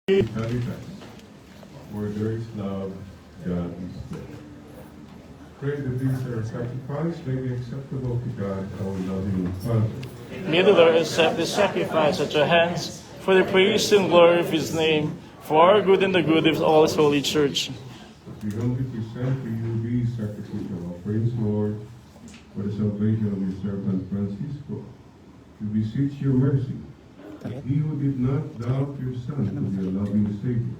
Caritas. Where there is love, God is there. Pray that these are sacrifice may be acceptable to God, our loving Father. May the Lord accept this sacrifice at your hands for the praise and glory of His name, for our good and the good of all His holy church. We humbly present to you these sacrificial offerings, Lord, for the salvation of your servant Francisco. We beseech your mercy. That he who did not doubt your Son to be a loving Savior,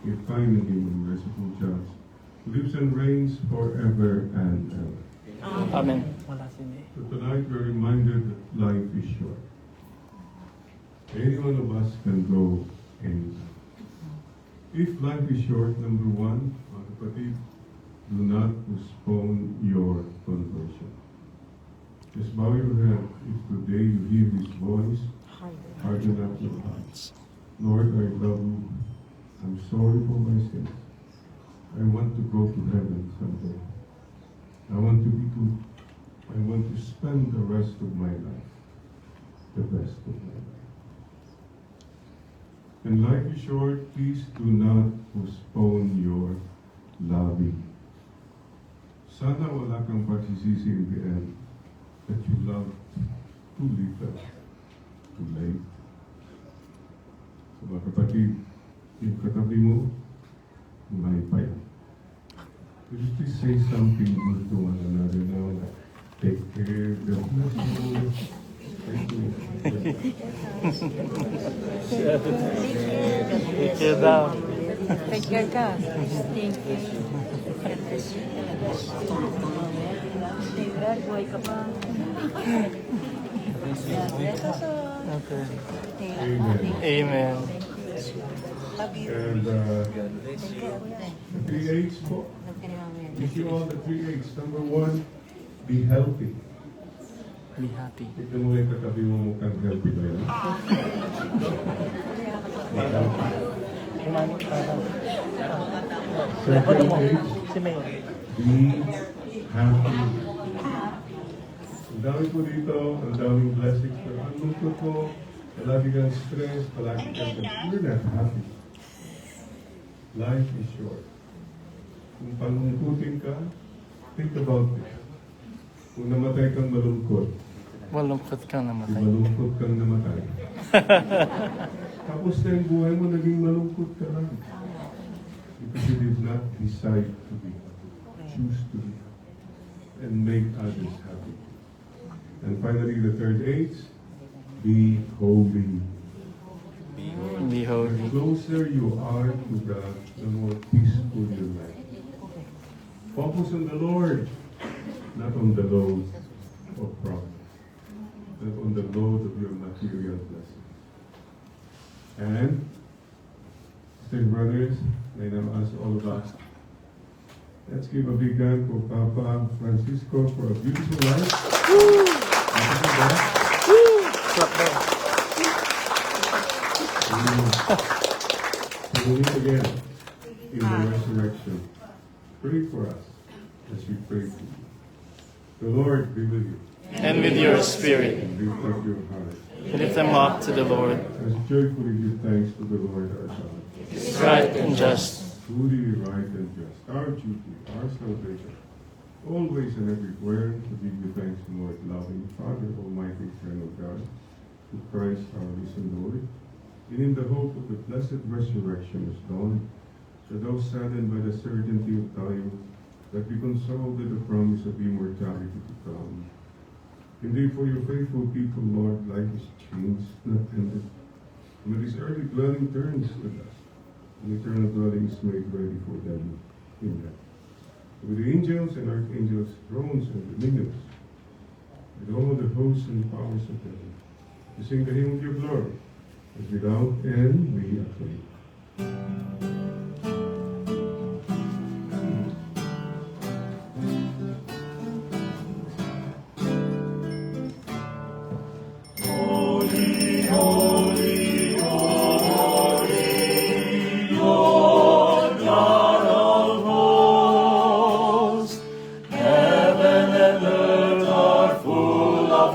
may find in him a merciful judge, who lives and reigns forever and ever. Amen. So tonight we are reminded that life is short. Any one of us can go anytime. If life is short, number one, mga kapatid, do not postpone your conversion. Just bow your head if today you hear His voice, harden up your hearts. Lord, I love you. I'm sorry for my sins. I want to go to heaven someday. I want to be good. I want to spend the rest of my life, the best of my life. And life is short, please do not postpone your loving. Sana wala kang pagsisisi in the end that you love too little, too late. So mga kapatid, yung katabi mo, may pa yan. Could you please say something good to one another now? Take care, God bless you. Thank you. Take care daw. Take care ka. Thank you. Siyempre, buhay ka pa. Okay. Amen. Amen. Love you. And the 3 H's po. Wish you all the 3 H's. Number 1, be healthy. Be happy. Tignan mo yung katabi mo mukhang healthy ba yan? Be healthy. Second H, Si May. be happy. Ang dami po dito, ang daming blessings. Pero ang lungkot po, palagi kang stress, palagi kang you're not happy. Life is short. Kung palungkutin ka, think about it. Kung namatay kang malungkot, Malungkot kang namatay. malungkot kang namatay. Tapos na yung buhay mo, naging malungkot ka lang. Because you did not decide to be happy. Choose to be happy. And make others happy. And finally, the third H, be holy. Be The holy. closer you are to God, the more peaceful your life. Focus on the Lord, not on the load of problems, not on the load of your material blessings. And, sisters and brothers, may I ask all of us, let's give a big hand for Papa Francisco for a beautiful life. Clap daw. We will meet again in the resurrection. Pray for us as we pray for you. The Lord be with you. And with your spirit, And lift up your heart. lift them up to the Lord. As joyfully give thanks to the Lord our God. It's right and just. Truly right and just. Our duty, our salvation. Always and everywhere to give you thanks, Lord, loving Father, Almighty, eternal God, to Christ our risen Lord, and in the hope of the blessed resurrection of dawn, to those saddened by the certainty of time, that be consoled with the promise of immortality to come. Indeed, for your faithful people, Lord, life is changed, not ended. And with this early dwelling turns with us, and eternal dwelling is made ready for them in heaven. With the angels and archangels, thrones and dominions, with all the hosts and powers of heaven, we sing the hymn of your glory, as without end we acclaim.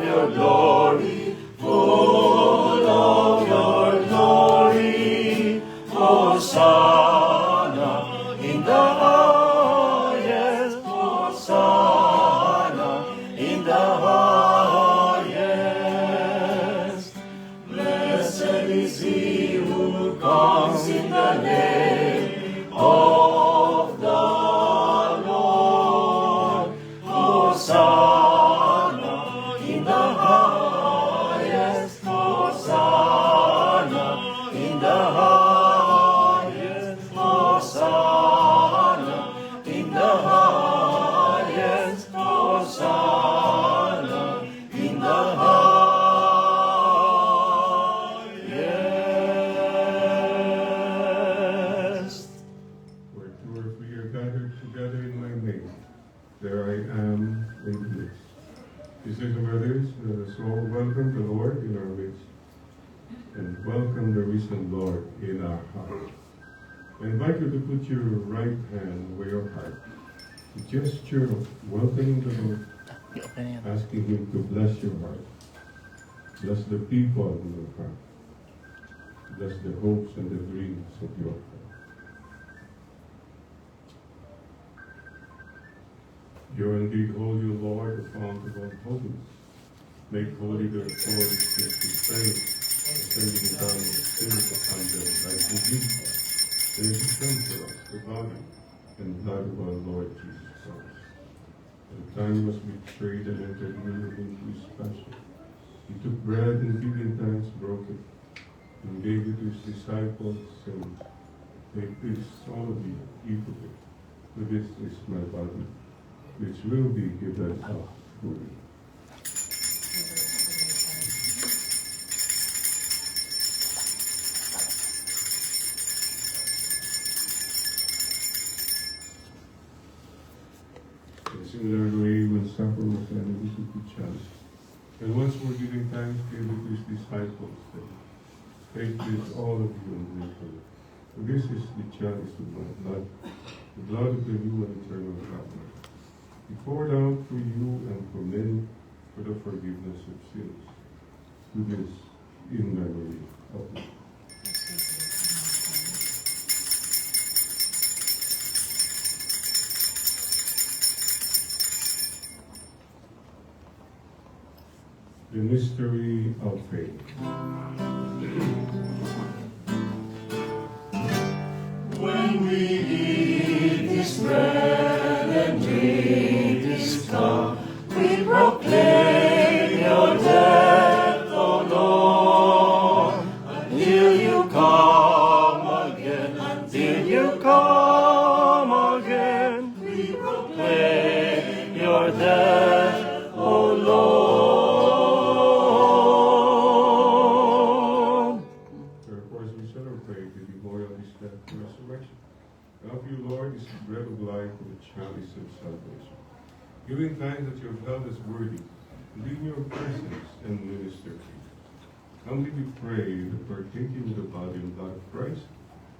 Glory, full of your glory. Hosanna in the highest. Hosanna in the highest. Blessed is he who comes in the name of the Lord. Hosanna in the highest. Hosanna in the highest. Hosanna in the highest. Hosanna in the highest. Where two or three are gathered together in my name, there I am in the midst. Sisters and brothers, let us all welcome the Lord in our midst, and welcome the risen Lord in our heart. I invite you to put your right hand over your heart, a gesture of welcoming the Lord, asking Him to bless your heart, bless the people in your heart, bless the hopes and the dreams of your heart. You're indeed holy, O Lord, the fount of all holiness. Make holy their authorities that we pray, sending down the Spirit upon them like the dew. They become for us the body and blood of our Lord Jesus Christ. At the time he was betrayed and entered into his passion, he took bread and giving thanks, broke it, and gave it to his disciples, saying, "Take this, all of you, eat of it, for this is my body, which will be given up for you." In a similar way, when supper was ended, he took the chalice, and once more giving thanks, gave it to his disciples, saying, "Take this, all of you, and drink of it, for this is the chalice of my blood, the blood of the new and eternal covenant. He poured out for you and for many for the forgiveness of sins. Do this in memory of me." The mystery of faith. When we eat this bread and drink this cup, we proclaim your death, O Lord, until you come again, until you come again. We proclaim your death, O Lord. Therefore, as we celebrate the memorial of his death and resurrection, I offer you, Lord, this bread of life and the chalice of salvation, giving thanks that you have held us worthy to be in your presence and minister to you. Humbly we pray that partaking of the body and blood of Christ,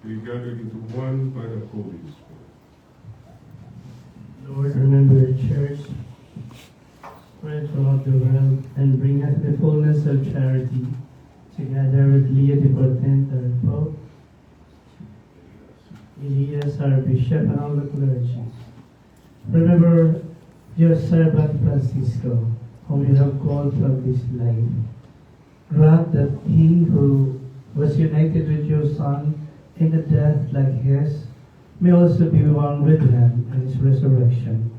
we be gathered into one by the Holy Spirit. Lord, remember the church, spread throughout the world, and bring us the fullness of charity, together with Leo the Portent, our Pope, Elias, our Bishop, and all the clergy. Remember your servant Francisco, whom you have called from this life. Grant that he who was united with your Son in a death like his may also be one with him in his resurrection.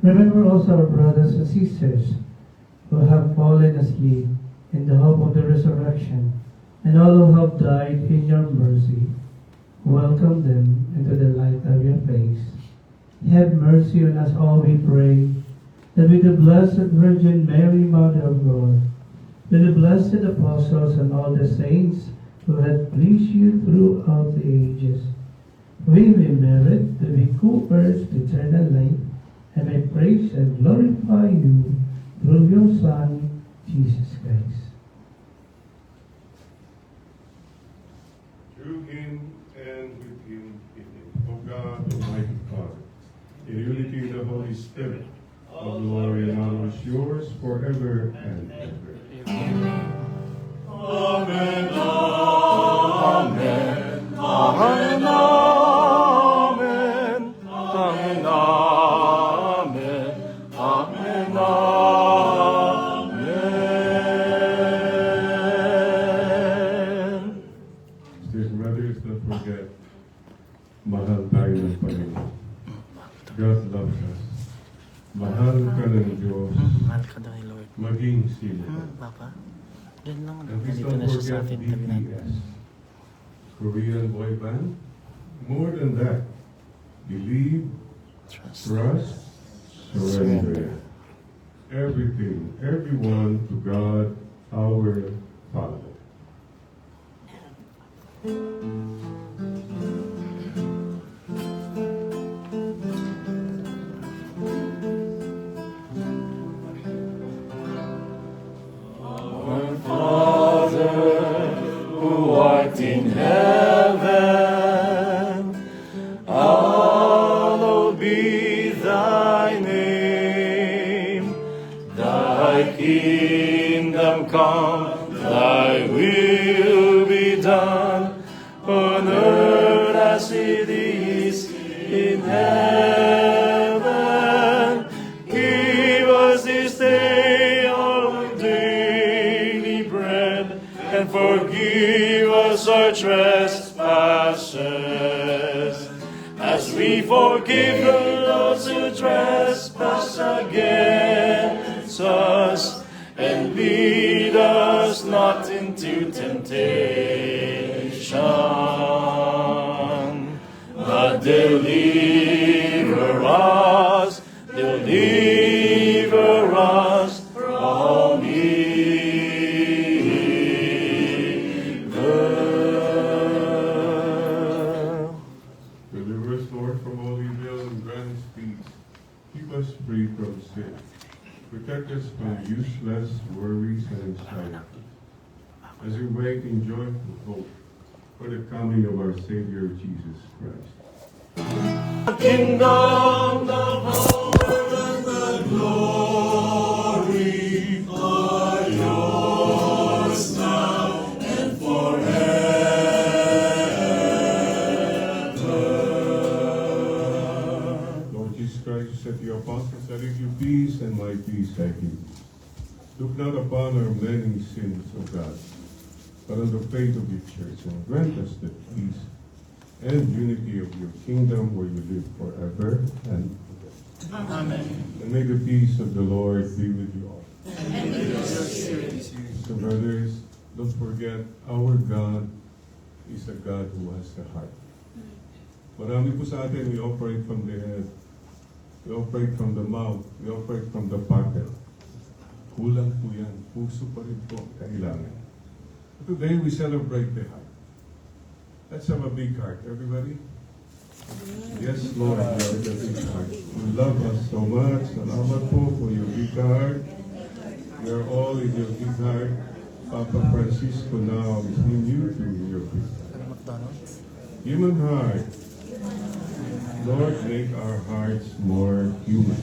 Remember also our brothers and sisters who have fallen asleep in the hope of the resurrection, and all who have died in your mercy. Welcome them into the light of your face. Have mercy on us all, we pray, that with the Blessed Virgin Mary, Mother of God, with the blessed apostles and all the saints who had pleased you throughout the ages, we may merit to be co-heirs to eternal life, and may praise and glorify you through your Son, Jesus Christ. Through him and with him in him, O God, Almighty Father, in unity of the Holy Spirit, all glory and honor is yours forever and ever. Amen. Amen. Amen, amen, amen, amen, amen, amen. Sisters and brothers, don't forget, mahal tayo ng Panginoon. God loves us. Mahal ka ng Diyos, Mahal ka daw, Lord. maging sino. Papa, yan lang. And please Nandito don't na siya sa forget atin. Tabi natin. BTS, Korean boy band. More than that, believe, Trust. trust, surrender. Everything, everyone to God, our Father. Our Father, who art in heaven, hallowed be thy name. Thy kingdom come, thy will be done, on earth as it is in heaven. Give us this day our daily bread, and forgive us our trespasses, as we forgive those who trespass against us. And lead us not into temptation, but deliver us from evil. Deliver us, Lord, from all evil and grant us peace. Keep us free from sin. Protect us from useless worries and anxiety, as we wait in joyful hope for the coming of our Savior Jesus Christ. Kingdom, the power, and the glory are yours now and forever. Lord Jesus Christ, you said to your apostles, I give you peace, and my peace I give you. Look not upon our many sins, O God, but on the faith of your church, and grant us the peace and unity of your kingdom, where you live forever and ever. Amen. And may the peace of the Lord be with you all. So brothers, don't forget, our God is a God who has the heart. Marami po sa atin, we operate from the head. We operate from the mouth. We operate from the pocket. Kulang po yan. Puso pa rin po kailangan. Today, we celebrate the heart. Let's have a big heart, everybody. Yes, Lord, you are the big heart. You love us so much. Salamat po for your big heart. We are all in your big heart. Papa Francisco now is in you to your big heart. Human heart. Lord, make our hearts more human,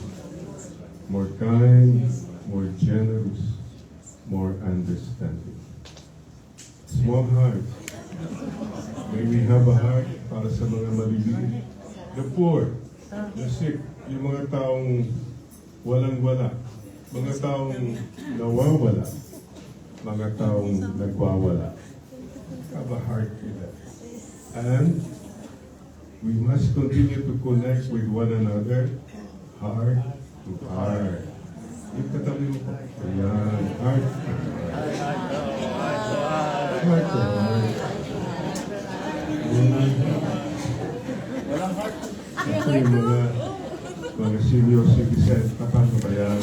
more kind, more generous, more understanding. Small heart. May we have a heart para sa mga maliliit. The poor, the sick, yung mga taong walang-wala, mga taong nawawala, mga taong nagwawala. Have a heart for that. And we must continue to connect with one another, heart to heart. Yung katabi mo po. Ayan, heart to heart. Heart to heart. Ito yung mga senior citizen, paano ba yan?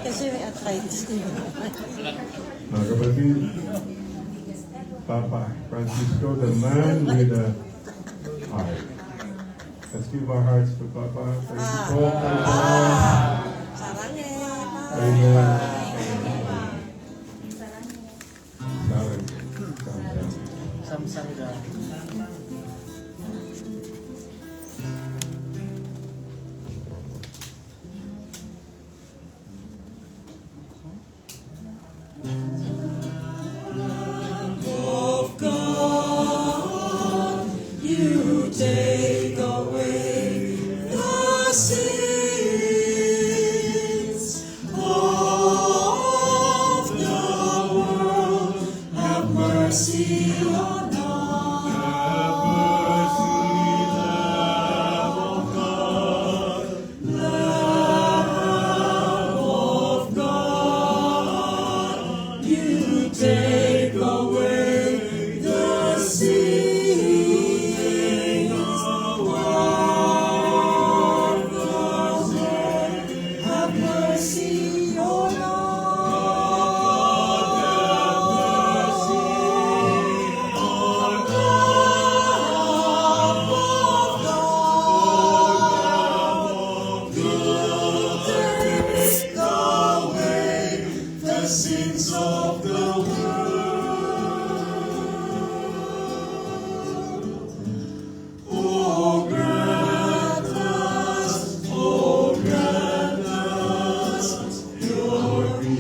Kasi may arthritis na yun. Mga kapatid, Papa Francisco, the man with a heart. Let's give our hearts to Papa. Thank you po. Amen. Samsanga. Of God. take away the sins of the world. Have mercy on us. Have mercy, Lamb of God. Lamb of God, you take away the sins of the world. Have mercy on us. Sins of the world. Oh, grant us your peace.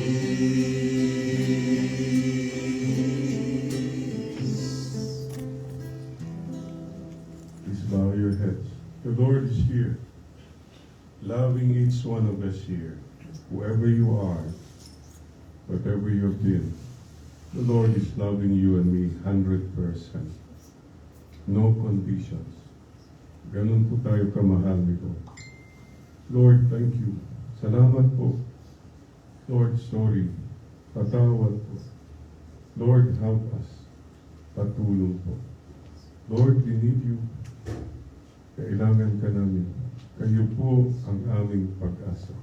Please bow your heads. The Lord is here, loving each one of us here, whoever you are, whatever you've been. The Lord is loving you and me 100%. No conditions. Ganun po tayo kamahal nito. Lord, thank you. Salamat po. Lord, sorry. Patawad po. Lord, help us. Patulong po. Lord, we need you. Kailangan ka namin. Kayo po ang aming pag-asa.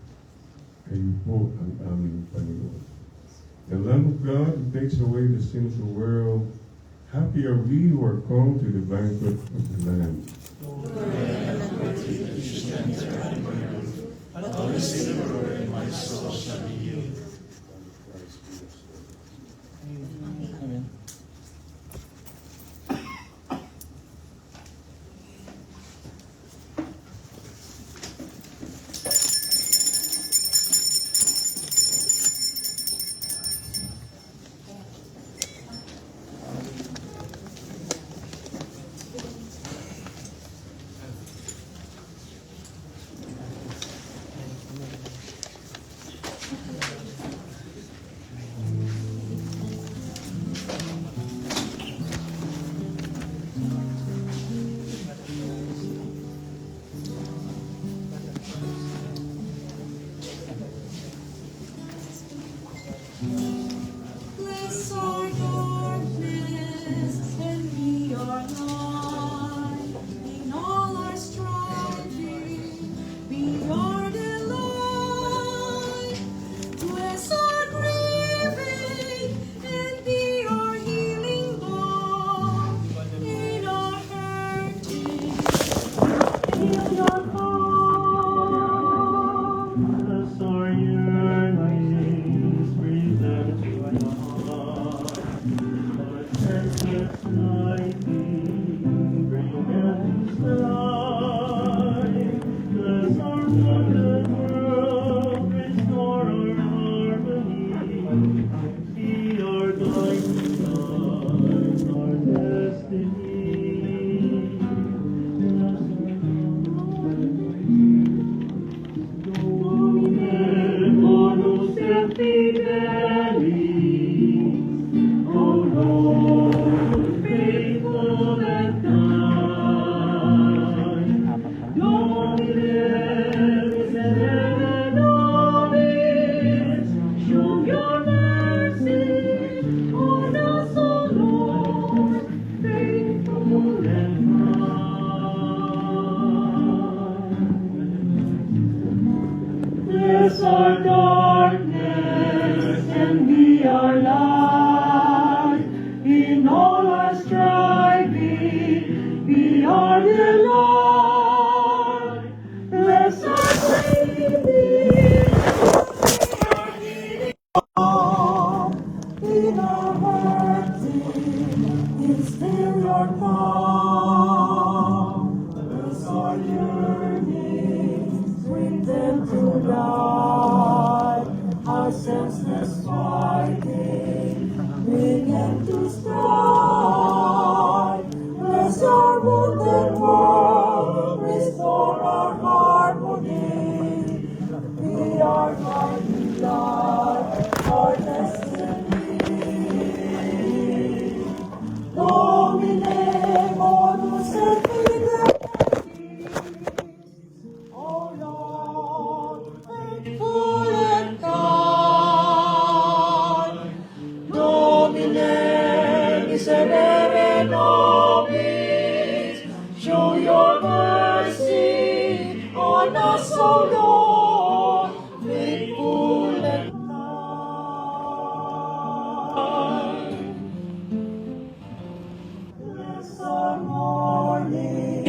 Kayo po ang aming Panginoon. The Lamb of God who takes away the sins of the world. Happy are we who are called to the banquet of the Lamb. Amen. Bless our darkness and be our light. In all our striving, be our delight. Bless our grieving and be our healing balm. In our hurting, heal our heart. Bless our yearnings, breathe them to our heart. Our senseless lightning, bring them to life. Bless our wondered world, restore our harmony. Be our guiding stars, our destiny. Bonus et fidelis, O Lord, faithful and kind. Domine serene nobis, show your mercy on us, O Lord, faithful and kind. Bless our darkness and be our light. In all our striving, be our delight. Bless our saving, our healing balm. In our hurting, instill your calm. Bless our yearnings, bring them to light. Our senseless fighting, bring them to strife. Bless our wounded world. our morning,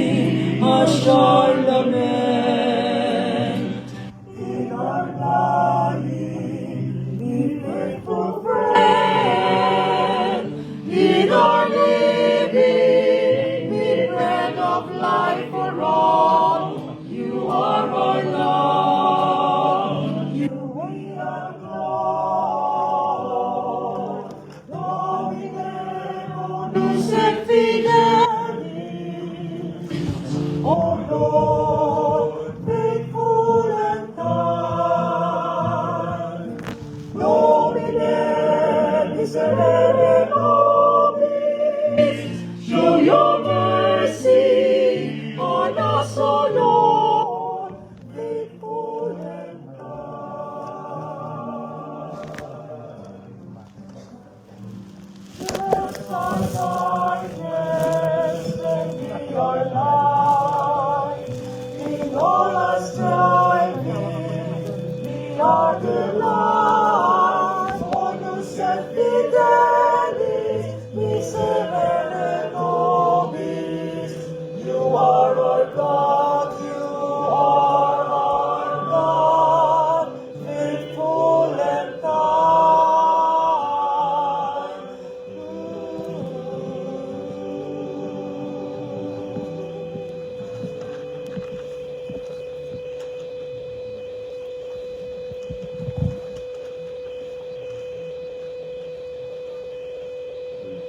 a sure lament. In our dying, be faithful friend. In our living, be bread of life for all. You are our love. You we are Lord. Domine bonus et fidelis. Oh Lord, faithful and kind. Domine miserere nobis. Show your mercy on us, O Lord, faithful and kind. Bless our darkness and be our light. In all our striving, be our delight. Bonus et fidelis, miserere nobis. You are our God, you are our God, faithful and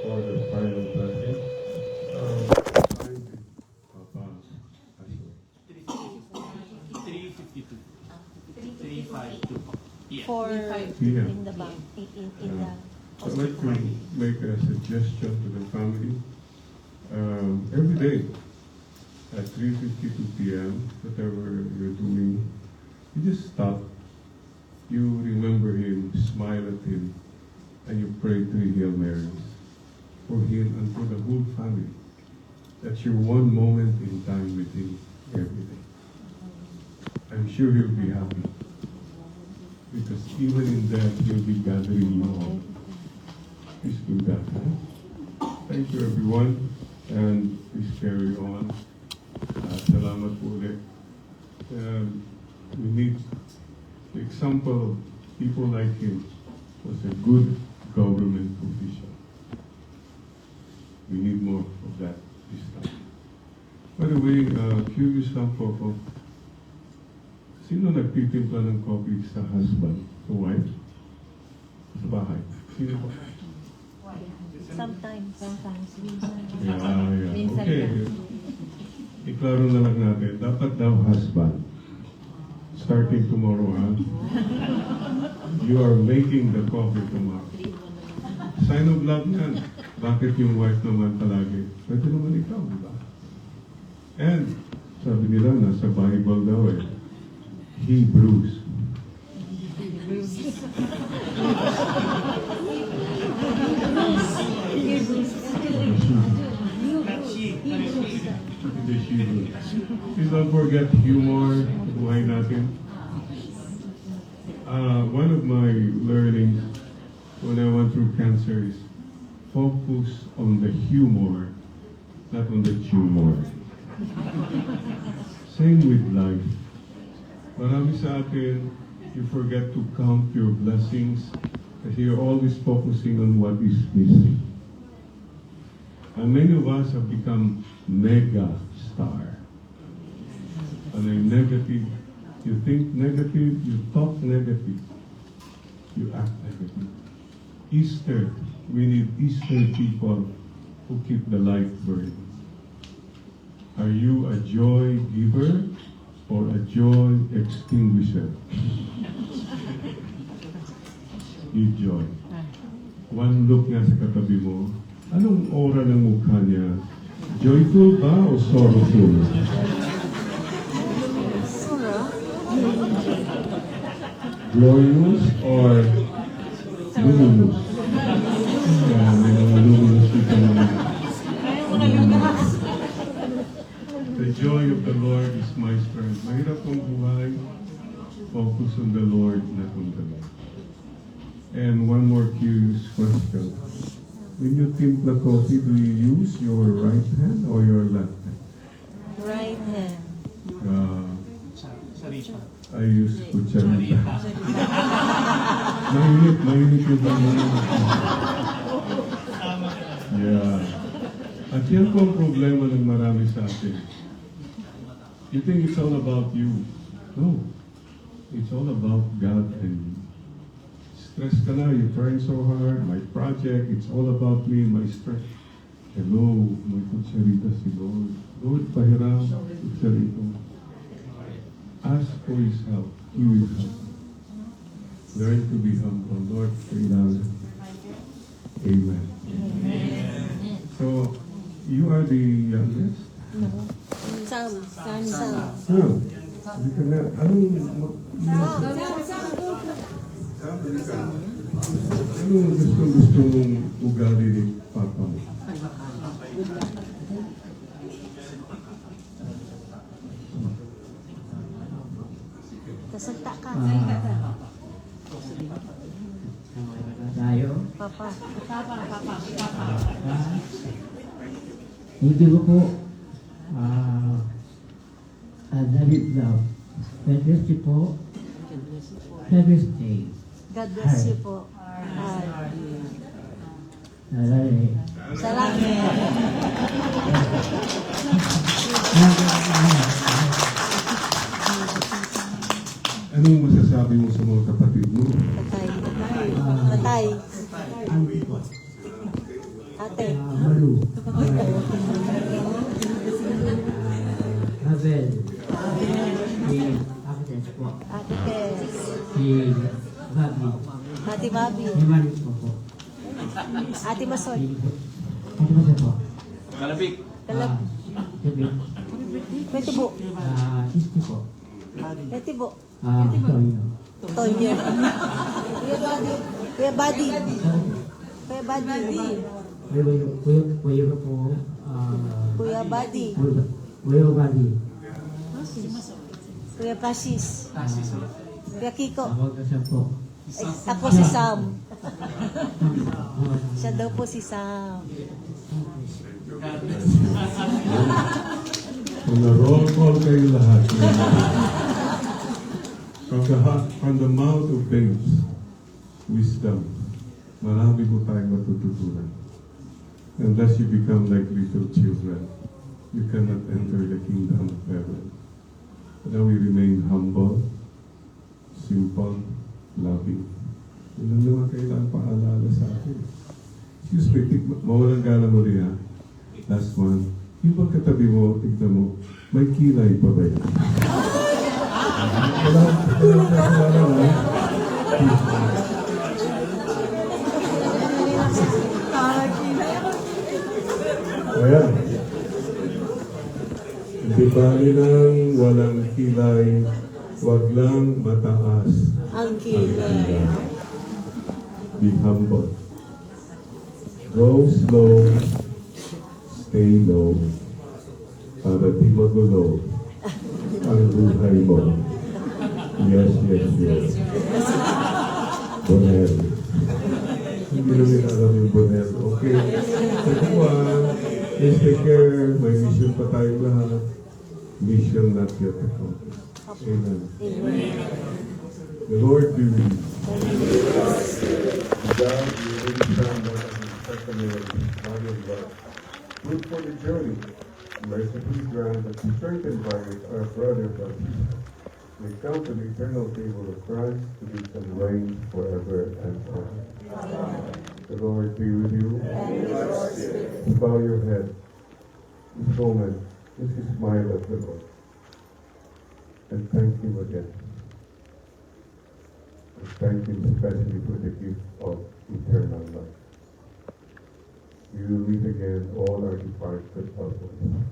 For the final blessing, Papa Ashley. 352. For Yeah. in the bank, in the I'd like to make a suggestion to the family. Every day at 3:52 p.m., whatever you're doing, you just stop. You remember him, smile at him, and you pray 3 Hail Marys for him and for the whole family. That's your one moment in time with him every day. I'm sure he'll be happy. Because even in death, he'll be gathering you all. Please do that. Huh? Thank you, everyone. And please carry on. Salamat po ulit. We need the example of people like him was a good government official. We need more of that this time. By the way, curious lang po ako. Sino nagtitimpla ng coffee sa husband? Sa wife? Sa bahay? Sino po? sometimes. Yeah. Minsan Okay. lang. Iklaro na lang natin. Dapat daw husband. Starting tomorrow, ha? You are making the coffee tomorrow. Sign of love yan. Bakit yung wife naman palagi? Pwede naman ikaw, di ba? And, sabi nila, nasa Bible daw eh. Hebrews. The Hebrews. Please don't forget humor. Buhay natin. One of my learnings when I went through cancer is focus on the humor, not on the tumor. Same with life. Marami sa atin, you forget to count your blessings kasi you're always focusing on what is missing. And many of us have become mega star. And I'm negative. You think negative, you talk negative, you act negative. Easter, we need Easter people who keep the light burning. Are you a joy giver or a joy extinguisher? Give joy. One look nga sa katabi mo, anong aura ng mukha niya? Joyful ba o sorrowful? Glorious or luminous? Yeah, may mga luminous dito naman. The joy of the Lord is my strength. Mahirap kong buhay. Focus on the Lord, not on the Lord. And one more curious question. when you timpla coffee, do you use your right hand or your left hand? Right hand. I use kutsarita. Mainit yung pangalan. Yeah. At yan po ang problema ng marami sa atin. You think it's all about you. No. It's all about God and you. Stress ka na, you're trying so hard, my project, it's all about me, my stress. Hello, may kutsarita si Lord. Lord, pahiram, kutsarito. Ask for His help. He will help. Learn to be humble. Lord, kailangan. Amen. So, you are the youngest? No. Sam. Hindi ka na, anong gusto mong ugali ni Papa mo? Kasalta ka. Tayo. Papa. Hindi ko po David Love. God bless you po. Have a stay. God bless you po. Alay. Salamat. Anong masasabi mo sa mga kapatid mo? Tatay. Ate. Malu. Abel. Si Agnes po. Ate Tess. Si Gabi. Ate Bobby. Si Maris po. Ate Masoy. Ate Masa po. Kalabik. Gabi. Pwede po. Isti po. Pwede po. Antonio. Tonyo. Kuya Buddy. Kuya Buddy. Kuya po. Kuya Buddy. Kuya Badi. Kuya Pasis. Kuya Kiko. Tawag ka siya po. Ako si Sam. Siya daw po si Sam. Kung na-roll call kayo lahat. From the mouth of babes, wisdom, marami po tayong matututunan. Unless you become like little children, you cannot enter the kingdom of heaven. But now we remain humble, simple, loving. Yun lang naman kailangan paalala sa atin. Excuse me, mawalang galang muli ha. Last one. Yung bang katabi mo, tignan mo, may kilay pa ba yan? Wala ha? Ayan. Di bali ng walang kilay, wag lang mataas. Ang kilay. Be humble. Go slow, stay low, para di magulo ang buhay mo. Yes. Bonel. Hindi namin alam yung Bonel. Okay. Second one, please take care. May mission pa tayong lahat. Mission not yet accomplished. Amen. The Lord be with you. God, you really stand on the secondary body of God. Good for the journey. Mercifully grant that strengthened by it, our brothers and sisters may come to the eternal table of Christ to be and reign forever and ever. The Lord be with you. Bow your head. This moment, just smile at the Lord. And thank Him again. And thank Him especially for the gift of eternal life. We will meet again all our departed loved ones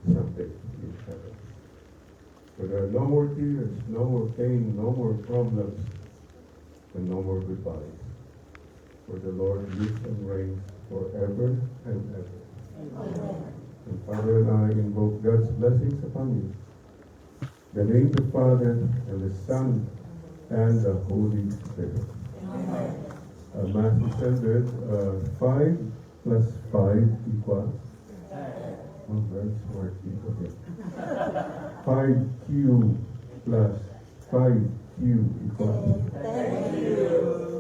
someday in heaven. For there are no more tears, no more pain, no more problems, and no more goodbyes. For the Lord lives and reigns forever and ever. And Father and I invoke God's blessings upon you. The name of the Father and the Son and the Holy Spirit. Matthew said that 5 plus 5 equals. Oh, very smart kid. Okay. 5Q plus 5Q equals.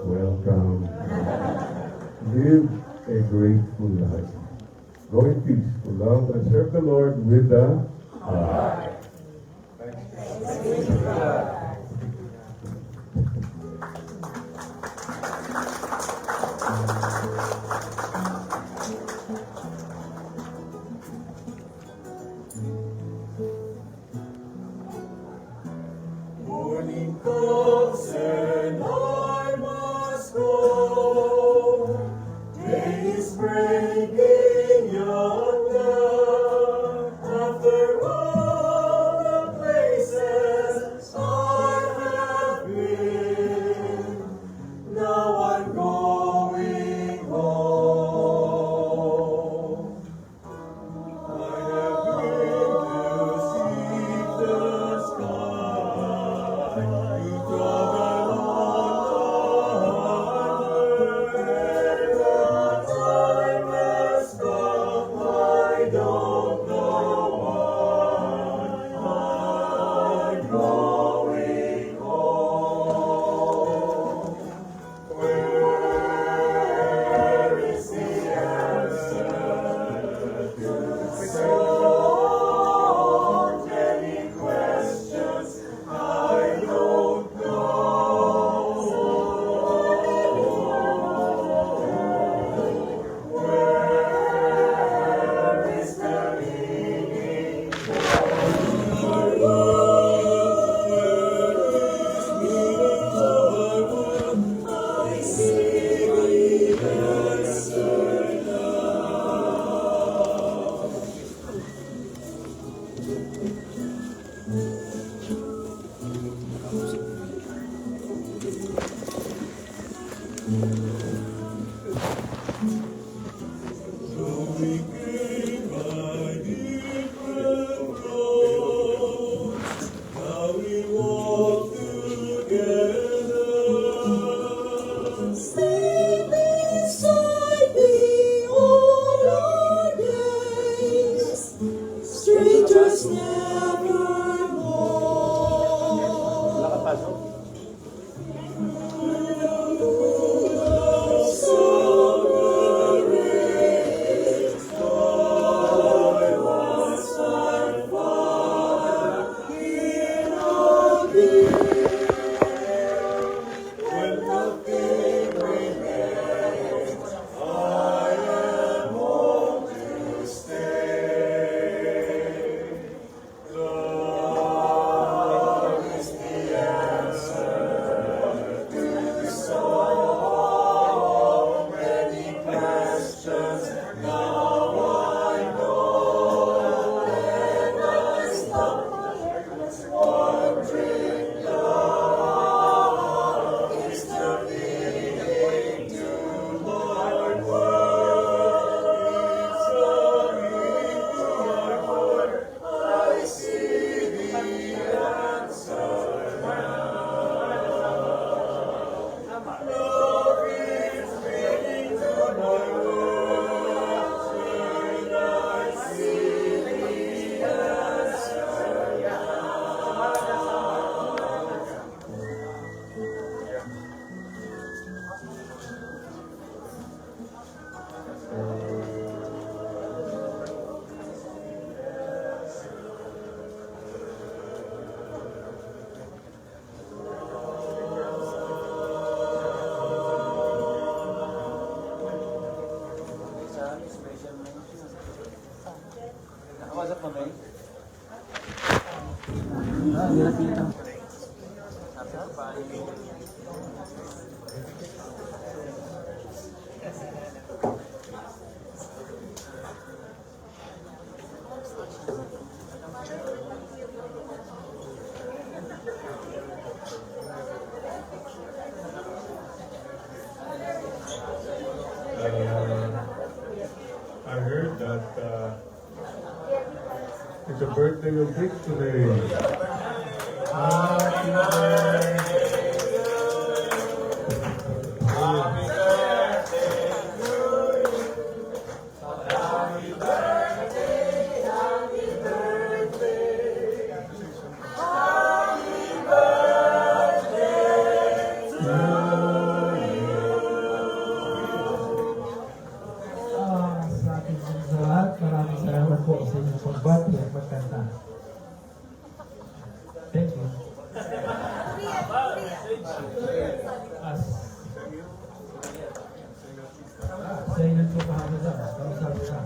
Welcome. Live a grateful life. Go in peace to love and serve the Lord with the heart. Morning comes and I must go. Day is breaking yonder. After all the places I have been, now I'm going home. I have been to seek the sky, to travel onward, and the time has come. I don't know why I'm going home. Where is the answer to so many questions I don't know? Where is the meaning for I see the answer now. So we came by different roads, now we walk together. Stay beside me all our days, strangers nevermore. Summer rains, joy was like fire in our being. When nothing remains, I am home to stay. Love is the answer to so many questions. Now I know, and I stop wondering. Love is the meaning to my world. It's the meaning to my heart. I see the answer now. Love is meaning to my world. Should I see the answer now? I heard that it's a birthday of Vic today. Happy birthday. Happy birthday. sa inyong pagbati at magkanta. Thank you. Sa inyong pagkahalo lang. Kausap ka.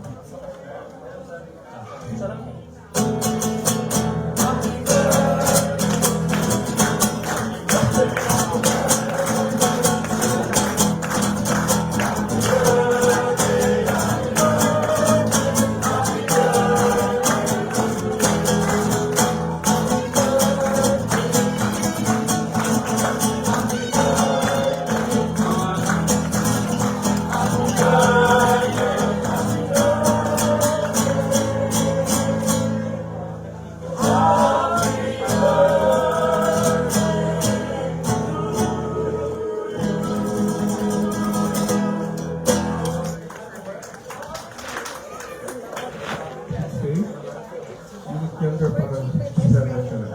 Younger para sana siya.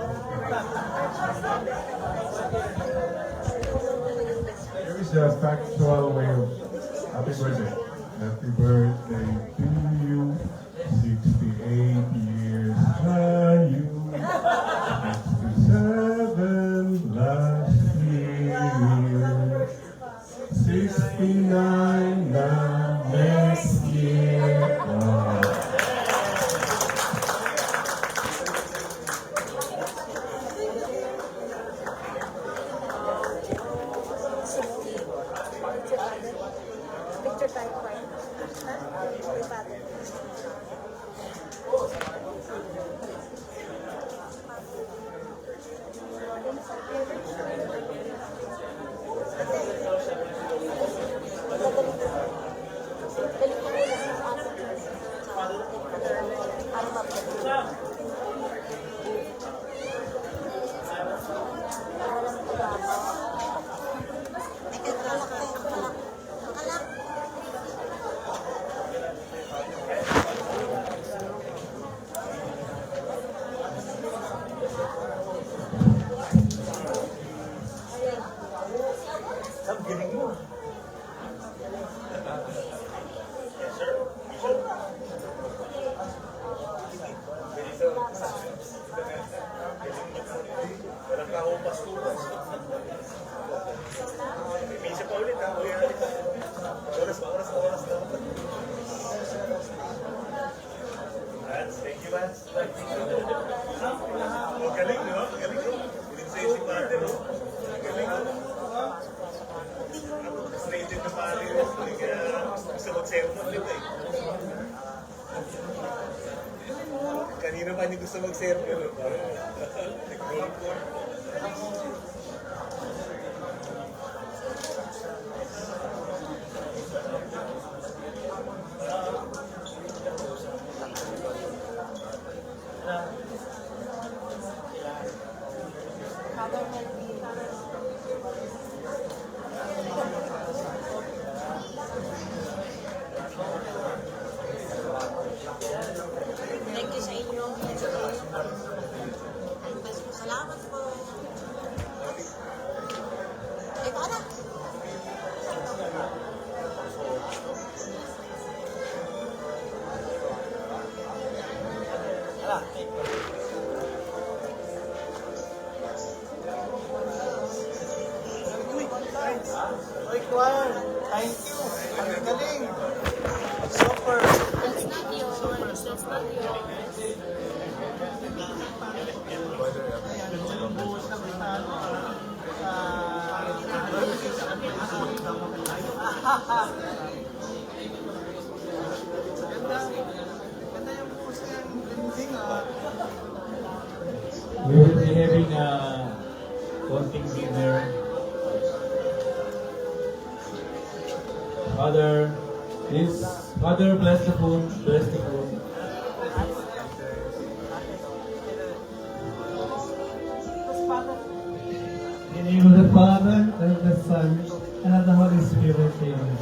Here is a factual way of happy birthday. Happy birthday to you. 68 years are you. 67 last year. 69 now next year. Wow. Picture tayo pa. Galing, no? Galing, no? Ulitin si Pate, no? Galing, no? Frustrated na Pate, no? Kaya gusto mag-sermon ulit, eh. Kanina pa niya gusto mag-sermon, no? Nag-roll call. Thank you sa inyo. Salamat po. Ito na. Oy, Kwan! Thank you! Ang galing! Super! That's not yours. That's not yours. We will be having a konting dinner. Father, bless the food, bless the food. In the name of the Father, and of the Son, and of the Holy Spirit, amen.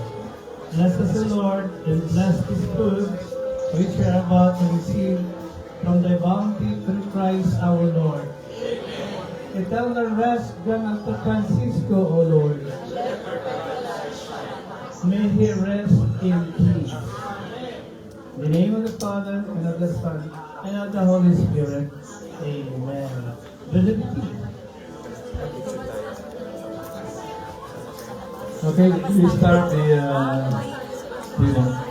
Bless us, O Lord, and bless this food which we are about to receive from thy bounty through Christ our Lord. Amen. Eternal rest grant unto Francisco, O Lord. May he rest in peace. In the name of the Father, and of the Son, and of the Holy Spirit. Amen. Blessed be peace. Okay, we start the reading.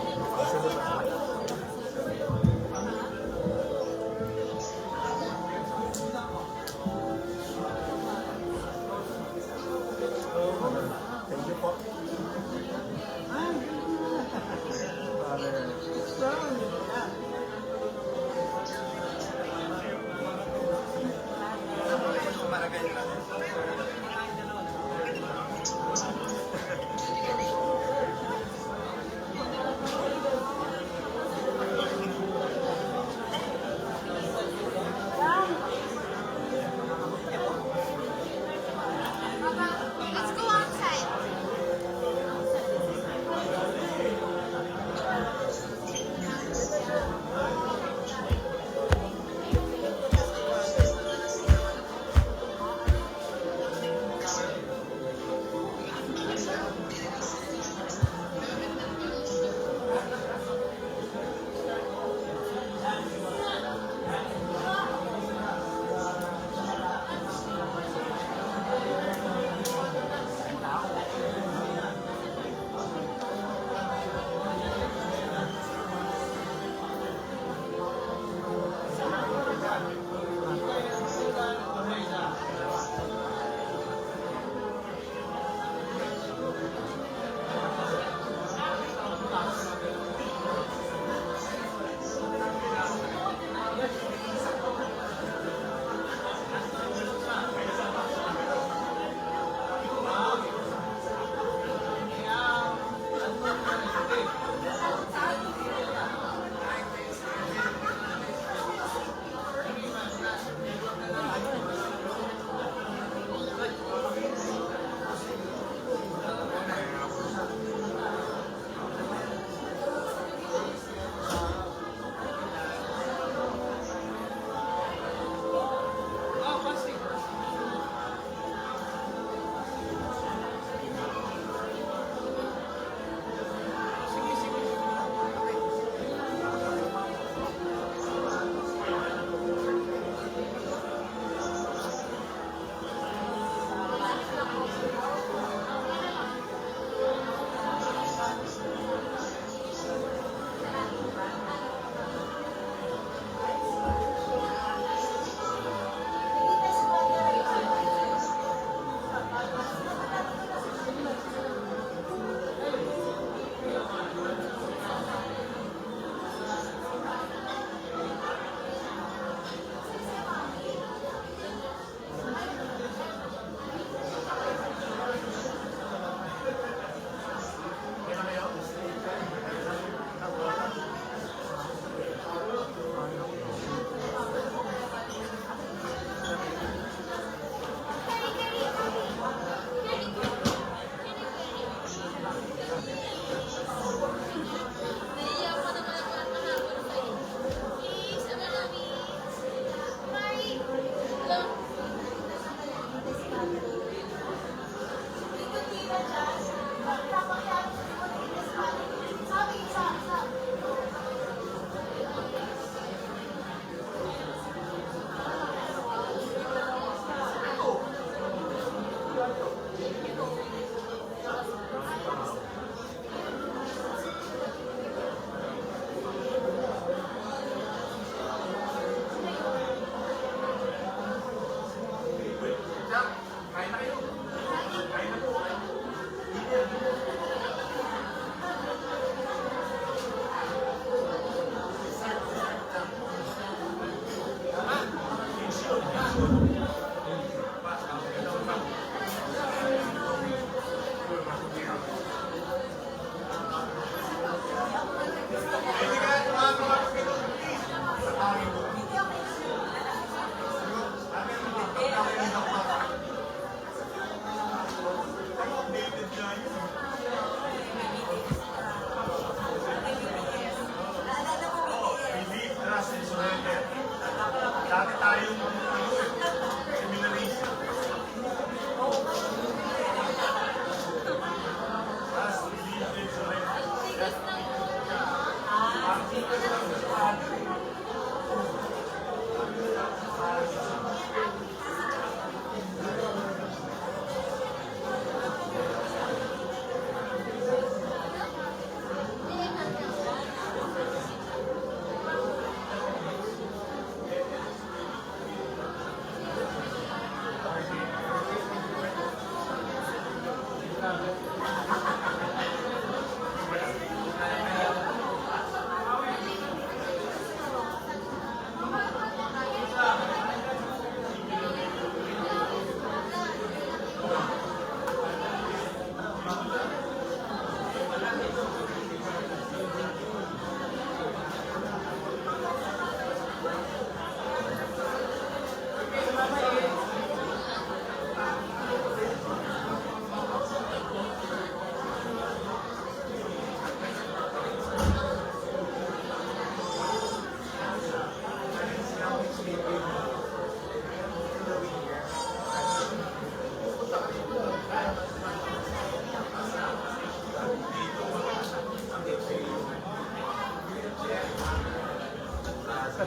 Tayo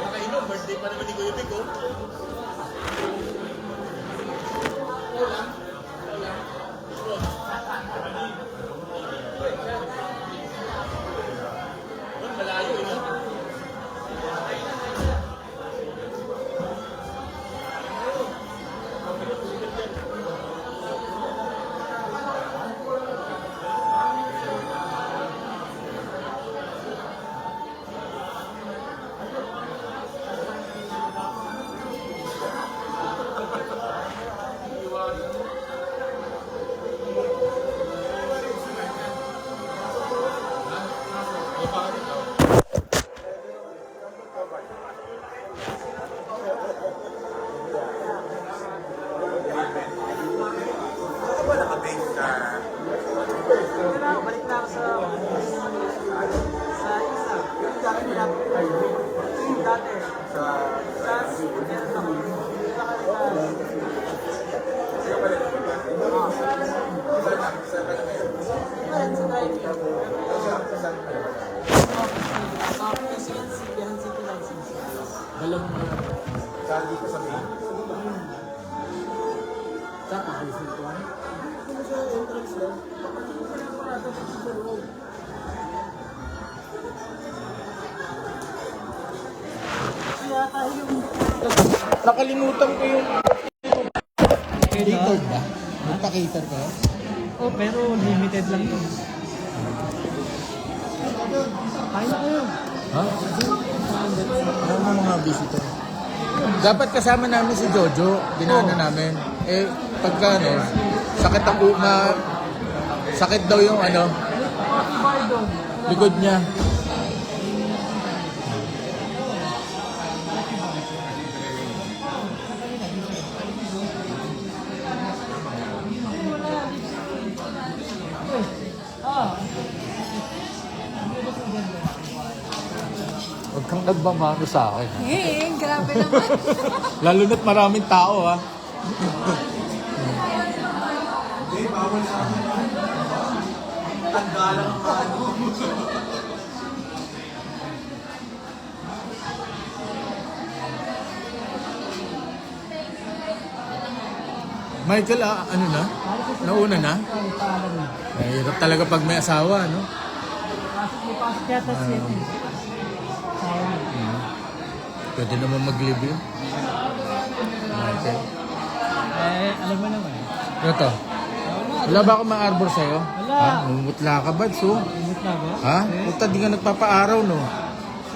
makainom, birthday pa naman ni Kuya Vic, oh. Malayo, eh. Nakalimutan ko yung catered ba? Magpa-cater ka? Oh, pero limited lang yun. Kaya na kayo. Ha? Ano mga mga visitor. Dapat kasama namin si Jojo, dinaanan namin. Eh, pagka ano, sakit ang sakit daw yung ano, likod niya. Huwag kang nagmamano sa akin. Grabe naman. Lalo na't maraming tao, ha? Michael, ano na? Nauna na? Hirap talaga pag may asawa, no? Pwede naman mag-live yun. Michael. Alam mo naman. Ano to? Wala ba akong ma-arbor sa'yo? Wala. Ha? Mumutla ka ba, so? Umut na ba? Ha? Puta, di ka nagpapaaraw, no?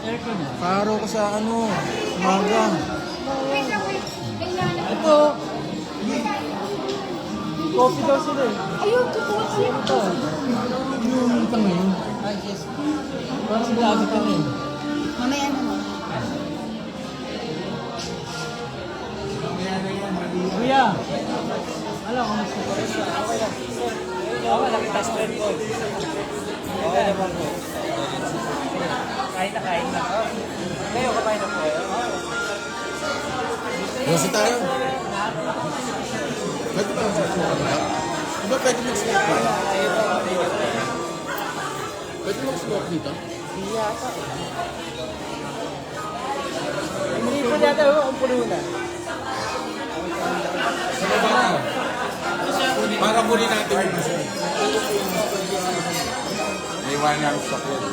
Aircon na. Paaraw ka sa ano, umaga. Ito. Coffee daw sila eh. Ayun, totoo siya. Ito. Yung ito ngayon. Ay, yes. Parang sila agad ka rin. Mamaya naman. Kuya! Alam, kamusta? Okay lang. Okay lang, kita straight ko. Okay naman po. Kain na. Kayo, kapain na po. Kasi tayo. Pwede ba mag-smoke ka? Diba pwede mag-smoke ka? Pwede mag-smoke dito? Hindi po yata kung puno na. Para muli natin yung gusto. Naiwan niya ang sakyan.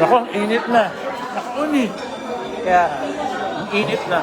Ako, init na. Naku, init. Kaya, init na.